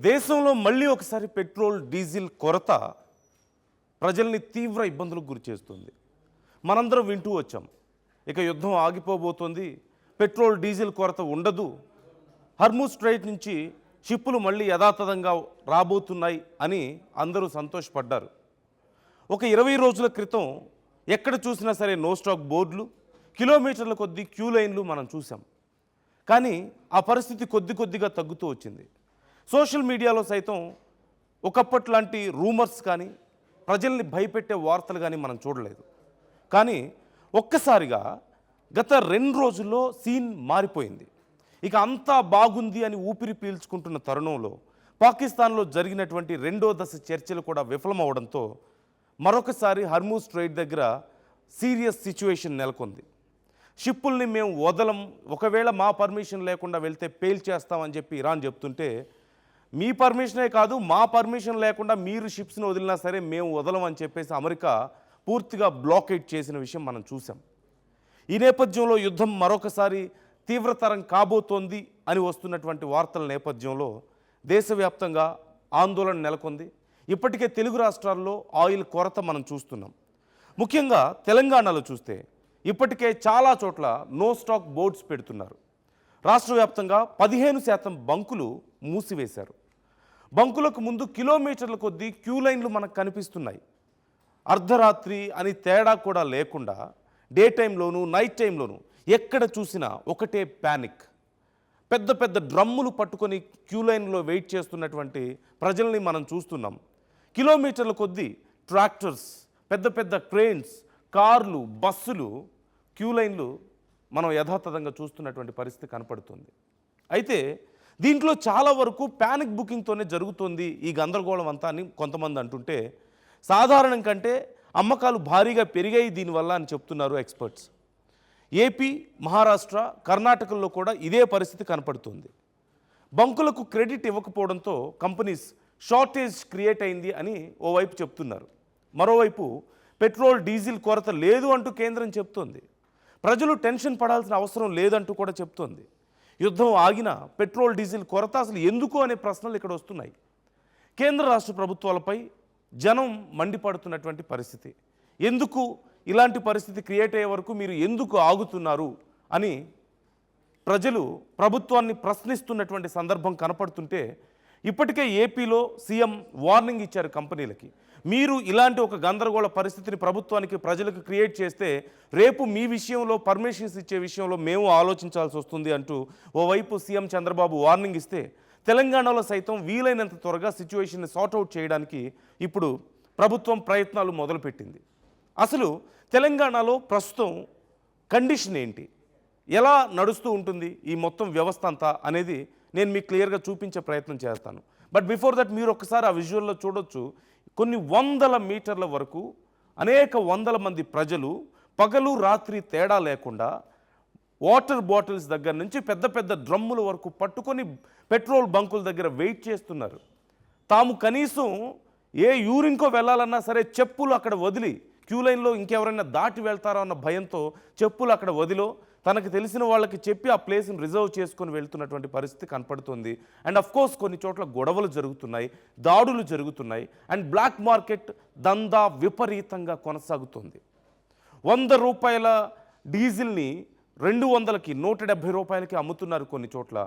దేశంలో మళ్ళీ ఒకసారి పెట్రోల్ డీజిల్ కొరత ప్రజల్ని తీవ్ర ఇబ్బందులకు గురిచేస్తుంది. మనందరం వింటూ వచ్చాం, ఇక యుద్ధం ఆగిపోబోతోంది, పెట్రోల్ డీజిల్ కొరత ఉండదు, హర్ముజ్ స్ట్రైట్ నుంచి షిప్పులు మళ్ళీ యథాతథంగా రాబోతున్నాయి అని అందరూ సంతోషపడ్డారు. ఒక 20 రోజుల క్రితం ఎక్కడ చూసినా సరే నో స్టాక్ బోర్డులు, కిలోమీటర్ల కొద్దీ క్యూ లైన్లు మనం చూసాం. కానీ ఆ పరిస్థితి కొద్దిగా తగ్గుతూ వచ్చింది. సోషల్ మీడియాలో సైతం ఒకప్పట్లాంటి రూమర్స్ కానీ ప్రజల్ని భయపెట్టే వార్తలు కానీ మనం చూడలేదు. కానీ ఒక్కసారిగా గత 2 రోజుల్లో సీన్ మారిపోయింది. ఇక అంతా బాగుంది అని ఊపిరి పీల్చుకుంటున్న తరుణంలో పాకిస్తాన్లో జరిగినటువంటి రెండో దశ చర్చలు కూడా విఫలమవడంతో మరొకసారి హర్ముజ్ స్ట్రైట్ దగ్గర సీరియస్ సిచ్యువేషన్ నెలకొంది. షిప్పుల్ని మేము వదలం, ఒకవేళ మా పర్మిషన్ లేకుండా వెళ్తే పేల్చేస్తామని చెప్పి ఇరాన్ చెప్తుంటే, మీ పర్మిషనే కాదు మా పర్మిషన్ లేకుండా మీరు షిప్స్ని వదిలినా సరే మేము వదలం అని చెప్పేసి అమెరికా పూర్తిగా బ్లాకేట్ చేసిన విషయం మనం చూసాం. ఈ నేపథ్యంలో యుద్ధం మరొకసారి తీవ్రతరం కాబోతోంది అని వస్తున్నటువంటి వార్తల నేపథ్యంలో దేశవ్యాప్తంగా ఆందోళన నెలకొంది. ఇప్పటికే తెలుగు రాష్ట్రాల్లో ఆయిల్ కొరత మనం చూస్తున్నాం. ముఖ్యంగా తెలంగాణలో చూస్తే ఇప్పటికే చాలా చోట్ల నో స్టాక్ బోర్డ్స్ పెడుతున్నారు. రాష్ట్ర వ్యాప్తంగా 15% బంకులు మూసివేశారు. బంకులకు ముందు కిలోమీటర్ల కొద్దీ క్యూ లైన్లు మనకు కనిపిస్తున్నాయి. అర్ధరాత్రి అని తేడా కూడా లేకుండా డే టైంలోనూ నైట్ టైంలోనూ ఎక్కడ చూసినా ఒకటే ప్యానిక్. పెద్ద పెద్ద డ్రమ్ములు పట్టుకొని క్యూ లైన్లో వెయిట్ చేస్తున్నటువంటి ప్రజల్ని మనం చూస్తున్నాం. కిలోమీటర్ల కొద్దీ ట్రాక్టర్స్, పెద్ద పెద్ద క్రేన్స్, కార్లు, బస్సులు, క్యూ లైన్లు మనం యథాతథంగా చూస్తున్నటువంటి పరిస్థితి కనపడుతుంది. అయితే దీంట్లో చాలా వరకు ప్యానిక్ బుకింగ్తోనే జరుగుతుంది ఈ గందరగోళం అంతా అని కొంతమంది అంటుంటే, సాధారణం కంటే అమ్మకాలు భారీగా పెరిగాయి దీనివల్ల అని చెప్తున్నారు ఎక్స్పర్ట్స్. ఏపీ, మహారాష్ట్ర, కర్ణాటకల్లో కూడా ఇదే పరిస్థితి కనపడుతుంది. బంకులకు క్రెడిట్ ఇవ్వకపోవడంతో కంపెనీస్ షార్టేజ్ క్రియేట్ అయింది అని ఓవైపు చెప్తున్నారు. మరోవైపు పెట్రోల్ డీజిల్ కొరత లేదు అంటూ కేంద్రం చెప్తోంది. ప్రజలు టెన్షన్ పడాల్సిన అవసరం లేదంటూ కూడా చెప్తోంది. యుద్ధం ఆగినా పెట్రోల్ డీజిల్ కొరత అసలు ఎందుకు అనే ప్రశ్నలు ఇక్కడ వస్తున్నాయి. కేంద్ర రాష్ట్ర ప్రభుత్వాలపై జనం మండిపడుతున్నటువంటి పరిస్థితి. ఎందుకు ఇలాంటి పరిస్థితి క్రియేట్ అయ్యే వరకు మీరు ఎందుకు ఆగుతున్నారు అని ప్రజలు ప్రభుత్వాన్ని ప్రశ్నిస్తున్నటువంటి సందర్భం కనపడుతుంటే, ఇప్పటికే ఏపీలో సీఎం వార్నింగ్ ఇచ్చారు కంపెనీలకి. మీరు ఇలాంటి ఒక గందరగోళ పరిస్థితిని ప్రభుత్వానికి, ప్రజలకు క్రియేట్ చేస్తే రేపు మీ విషయంలో పర్మిషన్స్ ఇచ్చే విషయంలో మేము ఆలోచించాల్సి వస్తుంది అంటూ ఓవైపు సీఎం చంద్రబాబు వార్నింగ్ ఇస్తే, తెలంగాణలో సైతం వీలైనంత త్వరగా సిచ్యువేషన్ని సార్ట్అవుట్ చేయడానికి ఇప్పుడు ప్రభుత్వం ప్రయత్నాలు మొదలుపెట్టింది. అసలు తెలంగాణలో ప్రస్తుతం కండిషన్ ఏంటి, ఎలా నడుస్తూ ఉంటుంది ఈ మొత్తం వ్యవస్థ అంతా అనేది నేను మీకు క్లియర్గా చూపించే ప్రయత్నం చేస్తాను. బట్ బిఫోర్ దట్ మీరు ఒక్కసారి ఆ విజువల్లో చూడొచ్చు, కొన్ని వందల మీటర్ల వరకు అనేక వందల మంది ప్రజలు పగలు రాత్రి తేడా లేకుండా వాటర్ బాటిల్స్ దగ్గర నుంచి పెద్ద పెద్ద డ్రమ్ముల వరకు పట్టుకొని పెట్రోల్ బంకుల దగ్గర వెయిట్ చేస్తున్నారు. తాము కనీసం ఏ యూరిన్కో వెళ్ళాలన్నా సరే చెప్పులు అక్కడ వదిలి, క్యూ లైన్లో ఇంకెవరైనా దాటి వెళ్తారో అన్న భయంతో చెప్పులు అక్కడ వదిలో తనకు తెలిసిన వాళ్ళకి చెప్పి ఆ ప్లేస్ని రిజర్వ్ చేసుకొని వెళ్తున్నటువంటి పరిస్థితి కనపడుతుంది. అండ్ అఫ్కోర్స్ కొన్ని చోట్ల గొడవలు జరుగుతున్నాయి, దాడులు జరుగుతున్నాయి, అండ్ బ్లాక్ మార్కెట్ దందా విపరీతంగా కొనసాగుతుంది. 100 రూపాయల డీజిల్ని 200కి, 170 రూపాయలకి అమ్ముతున్నారు కొన్ని చోట్ల.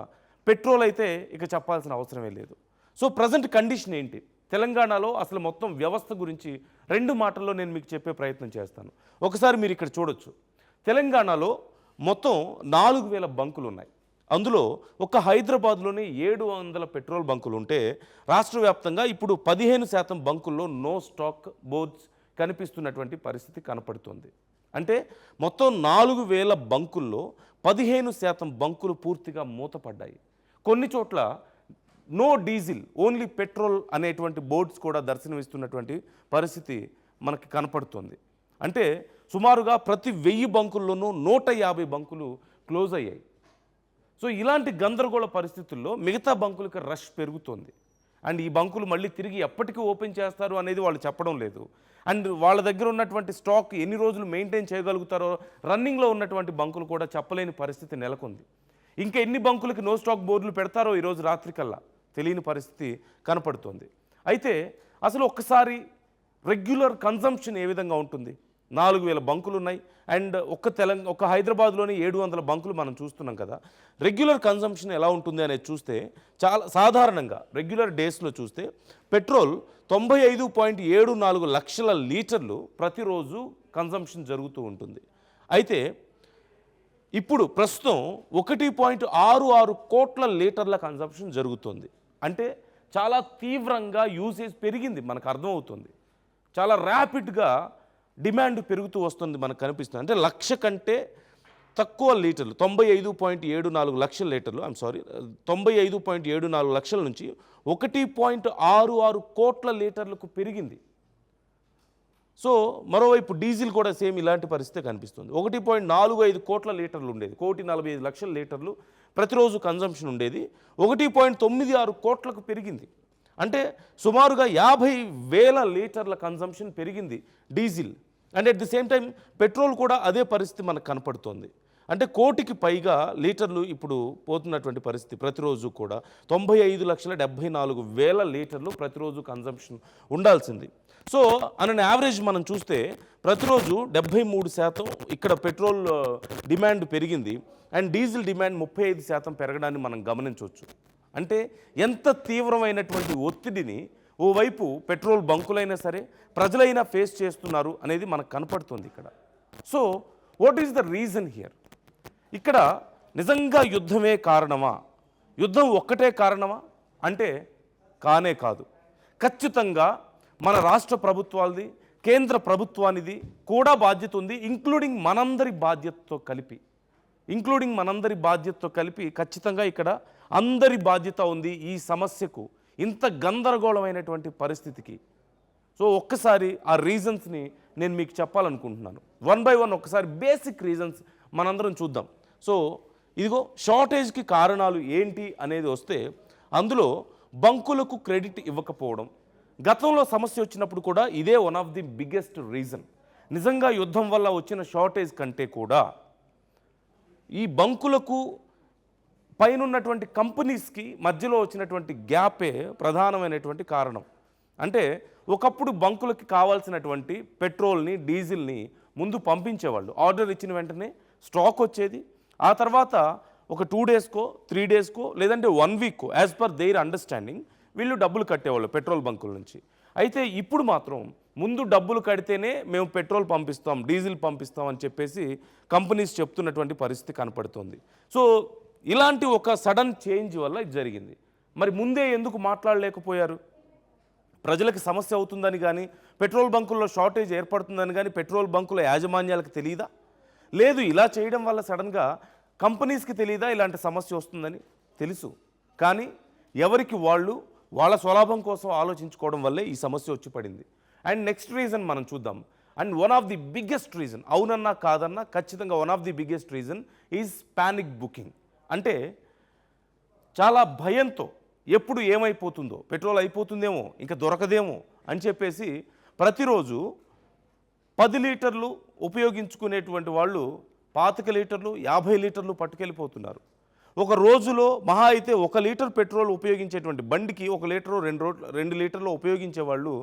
పెట్రోల్ అయితే ఇక చెప్పాల్సిన అవసరమే లేదు. సో ప్రజెంట్ కండిషన్ ఏంటి తెలంగాణలో, అసలు మొత్తం వ్యవస్థ గురించి 2 మాటల్లో నేను మీకు చెప్పే ప్రయత్నం చేస్తాను. ఒకసారి మీరు ఇక్కడ చూడొచ్చు, తెలంగాణలో మొత్తం 4000 బంకులు ఉన్నాయి. అందులో ఒక హైదరాబాద్లోనే 700 పెట్రోల్ బంకులు ఉంటే, రాష్ట్ర వ్యాప్తంగా ఇప్పుడు 15% బంకుల్లో నో స్టాక్ బోర్డ్స్ కనిపిస్తున్నటువంటి పరిస్థితి కనపడుతుంది. అంటే మొత్తం 4000 బంకుల్లో 15% బంకులు పూర్తిగా మూతపడ్డాయి. కొన్ని చోట్ల నో డీజిల్, ఓన్లీ పెట్రోల్ అనేటువంటి బోర్డ్స్ కూడా దర్శనమిస్తున్నటువంటి పరిస్థితి మనకి కనపడుతుంది. అంటే సుమారుగా ప్రతి 1000 బంకుల్లోనూ 150 బంకులు క్లోజ్ అయ్యాయి. సో ఇలాంటి గందరగోళ పరిస్థితుల్లో మిగతా బంకులకి రష్ పెరుగుతోంది. అండ్ ఈ బంకులు మళ్ళీ తిరిగి ఎప్పటికీ ఓపెన్ చేస్తారు అనేది వాళ్ళు చెప్పడం లేదు. అండ్ వాళ్ళ దగ్గర ఉన్నటువంటి స్టాక్ ఎన్ని రోజులు మెయింటైన్ చేయగలుగుతారో రన్నింగ్లో ఉన్నటువంటి బంకులు కూడా చెప్పలేని పరిస్థితి నెలకొంది. ఇంకా ఎన్ని బంకులకి నో స్టాక్ బోర్డులు పెడతారో ఈరోజు రాత్రికల్లా తెలియని పరిస్థితి కనపడుతోంది. అయితే అసలు ఒక్కసారి రెగ్యులర్ కన్జంప్షన్ ఏ విధంగా ఉంటుంది? 4000 బంకులు ఉన్నాయి. అండ్ ఒక్క హైదరాబాద్లోని 700 బంకులు మనం చూస్తున్నాం కదా. రెగ్యులర్ కన్జంప్షన్ ఎలా ఉంటుంది అనేది చూస్తే చాలా సాధారణంగా రెగ్యులర్ డేస్లో చూస్తే పెట్రోల్ 95.74 లక్షల లీటర్లు ప్రతిరోజు కన్జంప్షన్ జరుగుతూ ఉంటుంది. అయితే ఇప్పుడు ప్రస్తుతం 1.66 కోట్ల లీటర్ల కన్జంప్షన్ జరుగుతుంది. అంటే చాలా తీవ్రంగా యూసేజ్ పెరిగింది, మనకు అర్థమవుతుంది. చాలా ర్యాపిడ్గా డిమాండ్ పెరుగుతూ వస్తుంది, మనకు కనిపిస్తుంది. అంటే లక్ష కంటే తక్కువ లీటర్లు 95.74 లక్షల లీటర్లు 95.74 లక్షల నుంచి 1.66 కోట్ల లీటర్లకు పెరిగింది. సో మరోవైపు డీజిల్ కూడా సేమ్ ఇలాంటి పరిస్థితి కనిపిస్తుంది. 1.45 కోట్ల లీటర్లు ఉండేది, 1.45 లక్షల లీటర్లు ప్రతిరోజు కన్జంప్షన్ ఉండేది, 1.96 కోట్లకు పెరిగింది. అంటే సుమారుగా 50,000 లీటర్ల కన్జంప్షన్ పెరిగింది diesel. And at the same time petrol కూడా అదే పరిస్థితి మనకు కనపడుతోంది. అంటే 1 కోటికి పైగా లీటర్లు ఇప్పుడు పోతున్నటువంటి పరిస్థితి. ప్రతిరోజు కూడా 95,74,000 లీటర్లు ప్రతిరోజు కన్జంప్షన్ ఉండాల్సింది. సో అన్ యావరేజ్ మనం చూస్తే ప్రతిరోజు 73% ఇక్కడ పెట్రోల్ డిమాండ్ పెరిగింది. అండ్ డీజిల్ డిమాండ్ 35% పెరగడాన్ని మనం గమనించవచ్చు. అంటే ఎంత తీవ్రమైనటువంటి ఒత్తిడిని ఓవైపు పెట్రోల్ బంకులైనా సరే ప్రజలైనా ఫేస్ చేస్తున్నారు అనేది మనకు కనపడుతుంది ఇక్కడ. So what is the reason here? ఇక్కడ నిజంగా యుద్ధమే కారణమా? యుద్ధం ఒక్కటే కారణమా అంటే కానే కాదు. ఖచ్చితంగా మన రాష్ట్ర ప్రభుత్వాలది, కేంద్ర ప్రభుత్వానిది కూడా బాధ్యత ఉంది, ఇంక్లూడింగ్ మనందరి బాధ్యతతో కలిపి ఖచ్చితంగా ఇక్కడ అందరి బాధ్యత ఉంది ఈ సమస్యకు, ఇంత గందరగోళమైనటువంటి పరిస్థితికి. సో ఒక్కసారి ఆ రీజన్స్ని నేను మీకు చెప్పాలనుకుంటున్నాను. 1 by 1 ఒక్కసారి బేసిక్ రీజన్స్ మనందరం చూద్దాం. సో ఇదిగో షార్టేజ్కి కారణాలు ఏంటి అనేది వస్తే అందులో బంకులకు క్రెడిట్ ఇవ్వకపోవడం. గతంలో సమస్య వచ్చినప్పుడు కూడా ఇదే one of the biggest reason. నిజంగా యుద్ధం వల్ల వచ్చిన షార్టేజ్ కంటే కూడా ఈ బంకులకు పైనున్నటువంటి కంపెనీస్కి మధ్యలో వచ్చినటువంటి గ్యాపే ప్రధానమైనటువంటి కారణం. అంటే ఒకప్పుడు బంకులకి కావాల్సినటువంటి పెట్రోల్ని, డీజిల్ని ముందు పంపించేవాళ్ళు. ఆర్డర్ ఇచ్చిన వెంటనే స్టాక్ వచ్చేది. ఆ తర్వాత ఒక 2 డేస్కో 3 డేస్కో లేదంటే 1 వీక్కో యాజ్ పర్ దేర్ అండర్స్టాండింగ్ వీళ్ళు డబ్బులు కట్టేవాళ్ళు పెట్రోల్ బంకుల నుంచి. అయితే ఇప్పుడు మాత్రం ముందు డబ్బులు కడితేనే మేము పెట్రోల్ పంపిస్తాం, డీజిల్ పంపిస్తాం అని చెప్పేసి కంపెనీస్ చెప్తున్నటువంటి పరిస్థితి కనపడుతుంది. సో ఇలాంటి ఒక సడన్ చేంజ్ వల్ల ఇది జరిగింది. మరి ముందే ఎందుకు మాట్లాడలేకపోయారు? ప్రజలకు సమస్య అవుతుందని కానీ, పెట్రోల్ బంకుల్లో షార్టేజ్ ఏర్పడుతుందని కానీ పెట్రోల్ బంకుల యాజమాన్యాలకు తెలియదా? లేదు, ఇలా చేయడం వల్ల సడన్గా కంపెనీస్కి తెలియదా ఇలాంటి సమస్య వస్తుందని? తెలుసు. కానీ ఎవరికి వాళ్ళ స్వలాభం కోసం ఆలోచించుకోవడం వల్లే ఈ సమస్య వచ్చి పడింది. అండ్ నెక్స్ట్ రీజన్ మనం చూద్దాం. And one of the biggest reason, అవునన్నా కాదన్నా ఖచ్చితంగా one of the biggest reason is panic booking. అంటే చాలా భయంతో ఎప్పుడు ఏమైపోతుందో, పెట్రోల్ అయిపోతుందేమో, ఇంకా దొరకదేమో అని చెప్పేసి ప్రతిరోజు 10 లీటర్లు ఉపయోగించుకునేటువంటి వాళ్ళు 25 లీటర్లు 50 లీటర్లు పట్టుకెళ్ళిపోతున్నారు. ఒక రోజులో మహా అయితే 1 లీటర్ పెట్రోల్ ఉపయోగించేటువంటి బండికి 1 లీటరు 2 లీటర్లు ఉపయోగించే వాళ్ళు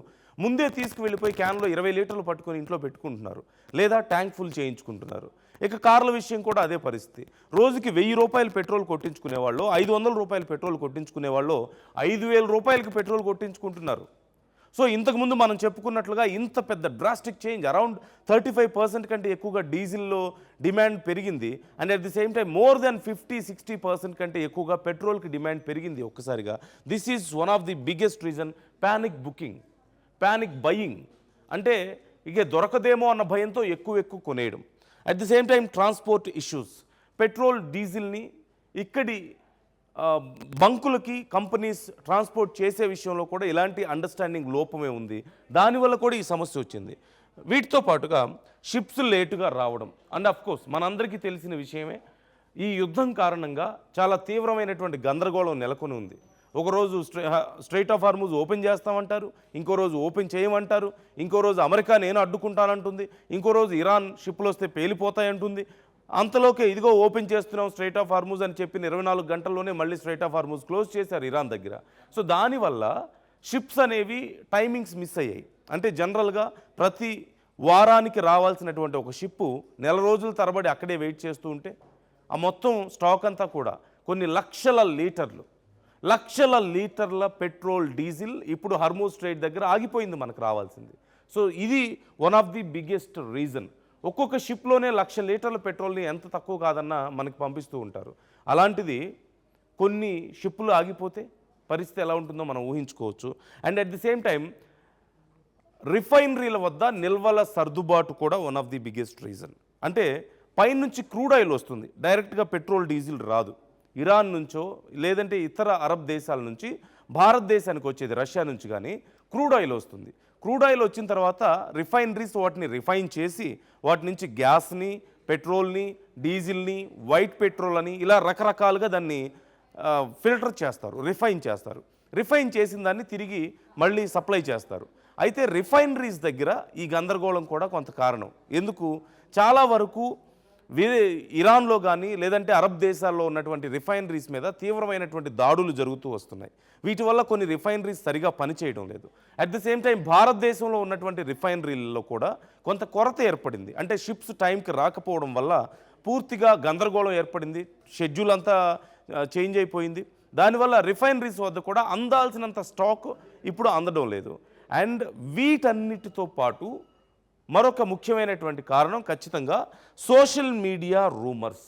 ముందే తీసుకువెళ్ళిపోయి క్యాన్లో 20 లీటర్లు పట్టుకొని ఇంట్లో పెట్టుకుంటున్నారు, లేదా ట్యాంక్ ఫుల్ చేయించుకుంటున్నారు. ఇక కార్ల విషయం కూడా అదే పరిస్థితి. రోజుకి 1000 రూపాయలు పెట్రోల్ కొట్టించుకునేవాళ్ళు, 500 రూపాయలు పెట్రోల్ కొట్టించుకునేవాళ్ళు 5000 రూపాయలకి పెట్రోల్ కొట్టించుకుంటున్నారు. సో ఇంతకుముందు మనం చెప్పుకున్నట్లుగా ఇంత పెద్ద డ్రాస్టిక్ చేంజ్, అరౌండ్ 35% కంటే ఎక్కువగా డీజిల్లో డిమాండ్ పెరిగింది. And at the same time more than 50-60% కంటే ఎక్కువగా పెట్రోల్కి డిమాండ్ పెరిగింది ఒక్కసారిగా. This is one of the biggest reason, panic booking, panic buying. అంటే ఇక దొరకదేమో అన్న భయంతో ఎక్కువ కొనేయడం. At the same time transport issues, petrol డీజిల్ని ఇక్కడి బంకులకి కంపెనీస్ ట్రాన్స్పోర్ట్ చేసే విషయంలో కూడా ఇలాంటి అండర్స్టాండింగ్ లోపమే ఉంది. దానివల్ల కూడా ఈ సమస్య వచ్చింది. వీటితో పాటుగా షిప్స్ లేటుగా రావడం. అండ్ అఫ్కోర్స్ మనందరికీ తెలిసిన విషయమే, ఈ యుద్ధం కారణంగా చాలా తీవ్రమైనటువంటి గందరగోళం నెలకొని ఉంది. ఒకరోజు స్ట్రైట్ ఆఫ్ హార్మూజ్ ఓపెన్ చేస్తామంటారు, ఇంకో రోజు ఓపెన్ చేయమంటారు, ఇంకో రోజు అమెరికా నేను అడ్డుకుంటానంటుంది, ఇంకో రోజు ఇరాన్ షిప్లు వస్తే పేలిపోతాయంటుంది. అంతలోకే ఇదిగో ఓపెన్ చేస్తున్నాం స్ట్రైట్ ఆఫ్ హార్మూజ్ అని చెప్పిన 24 గంటల్లోనే మళ్ళీ స్ట్రైట్ ఆఫ్ హార్మూజ్ క్లోజ్ చేశారు ఇరాన్ దగ్గర. సో దానివల్ల షిప్స్ అనేవి టైమింగ్స్ మిస్ అయ్యాయి. అంటే జనరల్గా ప్రతి వారానికి రావాల్సినటువంటి ఒక షిప్పు నెల రోజుల తరబడి అక్కడే వెయిట్ చేస్తూ ఉంటే ఆ మొత్తం స్టాక్ అంతా కూడా కొన్ని లక్షల లీటర్ల పెట్రోల్ డీజిల్ ఇప్పుడు హర్మూజ్ స్ట్రైట్ దగ్గర ఆగిపోయింది మనకు రావాల్సింది. సో ఇది one of the biggest reason. ఒక్కొక్క షిప్లోనే 1,00,000 లీటర్ల పెట్రోల్ని ఎంత తక్కువ కాదన్నా మనకి పంపిస్తూ ఉంటారు. అలాంటిది కొన్ని షిప్పులు ఆగిపోతే పరిస్థితి ఎలా ఉంటుందో మనం ఊహించుకోవచ్చు. And at the same time రిఫైనరీల వద్ద నిల్వల సర్దుబాటు కూడా one of the biggest reason. అంటే పైనుంచి క్రూడ్ ఆయిల్ వస్తుంది, డైరెక్ట్గా పెట్రోల్ డీజిల్ రాదు. ఇరాన్ నుంచో లేదంటే ఇతర అరబ్ దేశాల నుంచి భారతదేశానికి వచ్చేది రష్యా నుంచి కానీ క్రూడ్ ఆయిల్ వస్తుంది. క్రూడ్ ఆయిల్ వచ్చిన తర్వాత రిఫైనరీస్ వాటిని రిఫైన్ చేసి వాటి నుంచి గ్యాస్ని, పెట్రోల్ని, డీజిల్ని, వైట్ పెట్రోల్ అని ఇలా రకరకాలుగా దాన్ని ఫిల్టర్ చేస్తారు, రిఫైన్ చేస్తారు. రిఫైన్ చేసిన దాన్ని తిరిగి మళ్ళీ సప్లై చేస్తారు. అయితే రిఫైనరీస్ దగ్గర ఈ గందరగోళం కూడా కొంత కారణం. ఎందుకు? చాలా వరకు ఇరాన్లో కానీ లేదంటే అరబ్ దేశాల్లో ఉన్నటువంటి రిఫైనరీస్ మీద తీవ్రమైనటువంటి దాడులు జరుగుతూ వస్తున్నాయి. వీటి వల్ల కొన్ని రిఫైనరీస్ సరిగా పనిచేయడం లేదు. అట్ ది సేమ్ టైం భారతదేశంలో ఉన్నటువంటి రిఫైనరీలలో కూడా కొంత కొరత ఏర్పడింది. అంటే షిప్స్ టైంకి రాకపోవడం వల్ల పూర్తిగా గందరగోళం ఏర్పడింది, షెడ్యూల్ అంతా చేంజ్ అయిపోయింది. దానివల్ల రిఫైనరీస్ వద్ద కూడా అందాల్సినంత స్టాక్ ఇప్పుడు అందడం లేదు. అండ్ వీటన్నిటితో పాటు మరొక ముఖ్యమైనటువంటి కారణం ఖచ్చితంగా సోషల్ మీడియా రూమర్స్.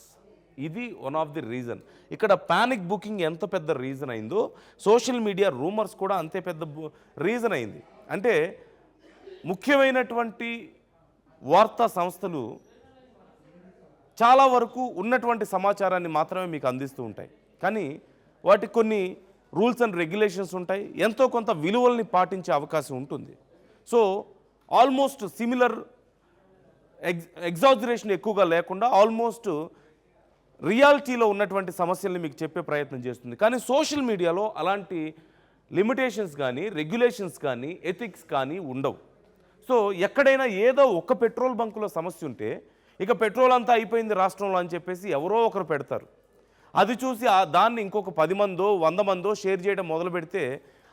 ఇది వన్ ఆఫ్ ది రీజన్. ఇక్కడ ప్యానిక్ బుకింగ్ ఎంత పెద్ద రీజన్ అయిందో సోషల్ మీడియా రూమర్స్ కూడా అంతే పెద్ద రీజన్ అయింది. అంటే ముఖ్యమైనటువంటి వార్తా సంస్థలు చాలా వరకు ఉన్నటువంటి సమాచారాన్ని మాత్రమే మీకు అందిస్తూ ఉంటాయి. కానీ వాటికి కొన్ని రూల్స్ అండ్ రెగ్యులేషన్స్ ఉంటాయి, ఎంతో కొంత విలువల్ని పాటించే అవకాశం ఉంటుంది. సో ఆల్మోస్ట్ సిమిలర్ ఎగ్జాజరేషన్ ఎక్కువగా లేకుండా ఆల్మోస్ట్ రియాలిటీలో ఉన్నటువంటి సమస్యల్ని మీకు చెప్పే ప్రయత్నం చేస్తుంది. కానీ సోషల్ మీడియాలో అలాంటి లిమిటేషన్స్ కానీ రెగ్యులేషన్స్ కానీ ఎథిక్స్ కానీ ఉండవు. సో ఎక్కడైనా ఏదో ఒక పెట్రోల్ బంకులో సమస్య ఉంటే ఇక పెట్రోల్ అంతా అయిపోయింది రాష్ట్రంలో అని చెప్పేసి ఎవరో ఒకరు పెడతారు. అది చూసి దాన్ని ఇంకొక 10 మందో 100 మందో షేర్ చేయడం మొదలు పెడితే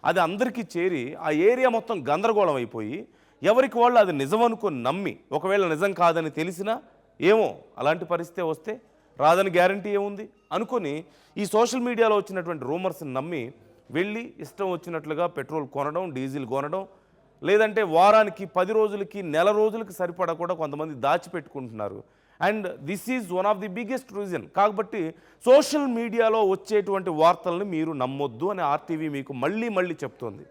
అది అందరికీ చేరి ఆ ఏరియా మొత్తం గందరగోళం అయిపోయి ఎవరికి వాళ్ళు అది నిజం అనుకొని నమ్మి, ఒకవేళ నిజం కాదని తెలిసినా ఏమో అలాంటి పరిస్థితి వస్తే రాదని గ్యారంటీ ఏముంది అనుకొని ఈ సోషల్ మీడియాలో వచ్చినటువంటి రూమర్స్ని నమ్మి వెళ్ళి ఇష్టం వచ్చినట్లుగా పెట్రోల్ కొనడం, డీజిల్ కొనడం, లేదంటే వారానికి 10 రోజులకి నెల రోజులకి సరిపడా కూడా కొంతమంది దాచిపెట్టుకుంటున్నారు. And this is one of the biggest reason. కాబట్టి సోషల్ మీడియాలో వచ్చేటువంటి వార్తలను మీరు నమ్మొద్దు అని ఆర్టీవీ మీకు మళ్ళీ చెప్తోంది.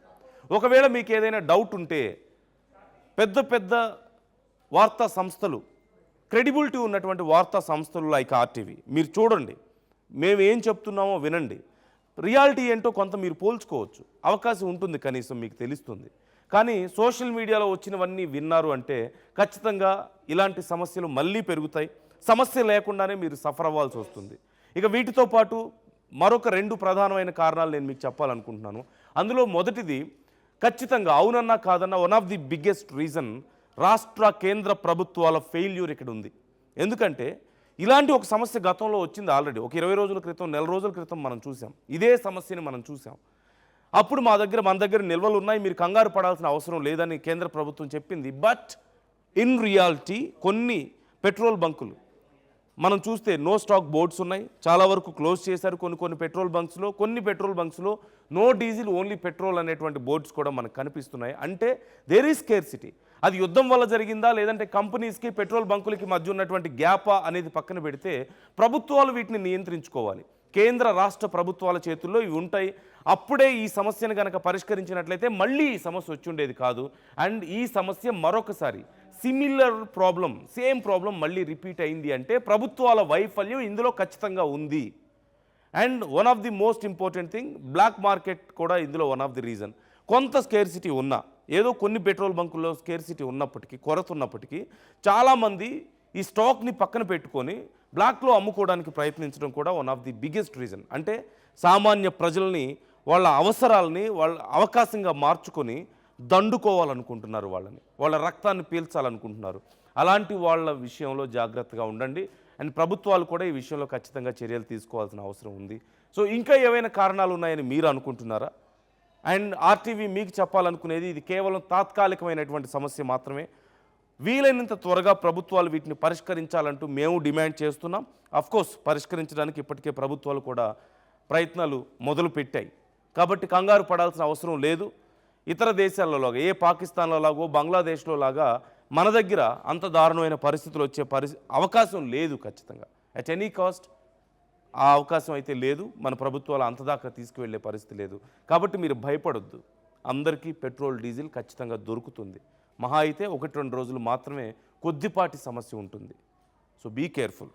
ఒకవేళ మీకు ఏదైనా డౌట్ ఉంటే పెద్ద పెద్ద వార్తా సంస్థలు, క్రెడిబిలిటీ ఉన్నటువంటి వార్తా సంస్థలు లైక్ ఆర్టీవీ మీరు చూడండి, మేము ఏం చెప్తున్నామో వినండి, రియాలిటీ ఏంటో కొంత మీరు పోల్చుకోవచ్చు, అవకాశం ఉంటుంది, కనీసం మీకు తెలుస్తుంది. కానీ సోషల్ మీడియాలో వచ్చినవన్నీ విన్నారు అంటే ఖచ్చితంగా ఇలాంటి సమస్యలు మళ్ళీ పెరుగుతాయి. సమస్య లేకుండానే మీరు సఫర్ అవ్వాల్సి వస్తుంది. ఇక వీటితో పాటు మరొక 2 ప్రధానమైన కారణాలు నేను మీకు చెప్పాలనుకుంటున్నాను. అందులో మొదటిది ఖచ్చితంగా అవునన్నా కాదన్నా one of the biggest reason రాష్ట్ర కేంద్ర ప్రభుత్వాల ఫెయిల్యూర్ ఇక్కడ ఉంది. ఎందుకంటే ఇలాంటి ఒక సమస్య గతంలో వచ్చింది ఆల్రెడీ. ఒక 20 రోజుల క్రితం, నెల రోజుల క్రితం మనం చూసాం, ఇదే సమస్యని మనం చూసాం. అప్పుడు మన దగ్గర నిల్వలు ఉన్నాయి, మీరు కంగారు పడాల్సిన అవసరం లేదని కేంద్ర ప్రభుత్వం చెప్పింది. బట్ ఇన్ రియాలిటీ కొన్ని పెట్రోల్ బంకులు మనం చూస్తే నో స్టాక్ బోర్డ్స్ ఉన్నాయి, చాలా వరకు క్లోజ్ చేశారు. కొన్ని పెట్రోల్ బంక్స్లో నో డీజిల్ ఓన్లీ పెట్రోల్ అనేటువంటి బోర్డ్స్ కూడా మనకు కనిపిస్తున్నాయి. అంటే దేర్ ఈజ్ స్కేర్సిటీ. అది యుద్ధం వల్ల జరిగిందా లేదంటే కంపెనీస్కి పెట్రోల్ బంకులకి మధ్య ఉన్నటువంటి గ్యాపా అనేది పక్కన పెడితే ప్రభుత్వాలు వీటిని నియంత్రించుకోవాలి. కేంద్ర రాష్ట్ర ప్రభుత్వాల చేతుల్లో ఇవి ఉంటాయి. అప్పుడే ఈ సమస్యను కనుక పరిష్కరించినట్లయితే మళ్ళీ ఈ సమస్య వచ్చి ఉండేది కాదు. అండ్ ఈ సమస్య మరొకసారి సిమిలర్ ప్రాబ్లం, సేమ్ ప్రాబ్లం మళ్ళీ రిపీట్ అయింది అంటే ప్రభుత్వాల వైఫల్యం ఇందులో ఖచ్చితంగా ఉంది. And one of the most important thing, black market కూడా ఇందులో వన్ ఆఫ్ ది రీజన్. కొంత స్కేర్సిటీ ఉన్నా, ఏదో కొన్ని పెట్రోల్ బంకుల్లో స్కేర్సిటీ ఉన్నప్పటికీ, కొరత ఉన్నప్పటికీ చాలామంది ఈ స్టాక్ని పక్కన పెట్టుకొని బ్లాక్లో అమ్ముకోవడానికి ప్రయత్నించడం కూడా one of the biggest reason. అంటే సామాన్య ప్రజల్ని వాళ్ళ అవసరాలని వాళ్ళ అవకాశంగా మార్చుకొని దండుకోవాలనుకుంటున్నారు, వాళ్ళ రక్తాన్ని పీల్చాలనుకుంటున్నారు. అలాంటి వాళ్ళ విషయంలో జాగ్రత్తగా ఉండండి. అండ్ ప్రభుత్వాలు కూడా ఈ విషయంలో ఖచ్చితంగా చర్యలు తీసుకోవాల్సిన అవసరం ఉంది. సో ఇంకా ఏవైనా కారణాలు ఉన్నాయని మీరు అనుకుంటున్నారా? అండ్ ఆర్టీవీ మీకు చెప్పాలనుకునేది ఇది కేవలం తాత్కాలికమైనటువంటి సమస్య మాత్రమే. వీలైనంత త్వరగా ప్రభుత్వాలు వీటిని పరిష్కరించాలంటూ మేము డిమాండ్ చేస్తున్నాం. అఫ్కోర్స్ పరిష్కరించడానికి ఇప్పటికే ప్రభుత్వాలు కూడా ప్రయత్నాలు మొదలు పెట్టాయి. కాబట్టి కంగారు పడాల్సిన అవసరం లేదు. ఇతర దేశాల్లో లాగా ఏ పాకిస్తాన్లో లాగో బంగ్లాదేశ్లో లాగా మన దగ్గర అంత దారుణమైన పరిస్థితులు వచ్చే అవకాశం లేదు. ఖచ్చితంగా అట్ ఎనీ కాస్ట్ ఆ అవకాశం అయితే లేదు. మన ప్రభుత్వాలు అంతదాకా తీసుకువెళ్ళే పరిస్థితి లేదు. కాబట్టి మీరు భయపడొద్దు. అందరికీ పెట్రోల్ డీజిల్ ఖచ్చితంగా దొరుకుతుంది. మహా అయితే 1-2 రోజులు మాత్రమే కొద్దిపాటి సమస్య ఉంటుంది. So be careful.